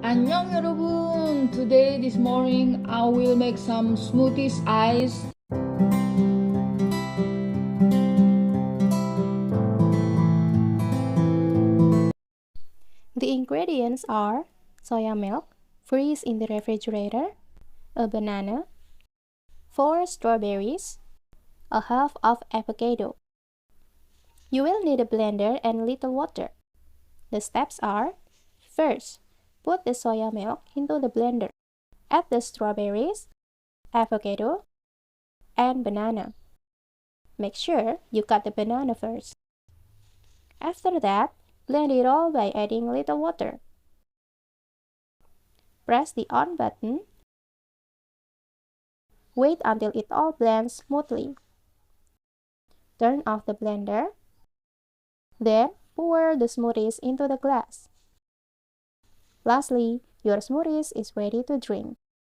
안녕 여러분. Today, this morning, I will make some smoothies ice. The ingredients are soya milk, freeze in the refrigerator, a banana, 4 strawberries, a half of avocado. You will need a blender and little water. The steps are: first, put the soya milk into the blender. Add the strawberries, avocado, and banana. Make sure you cut the banana first. After that, blend it all by adding little water. Press the on button. Wait until it all blends smoothly. Turn off the blender. Then, pour the smoothies into the glass. Lastly, your smoothies is ready to drink.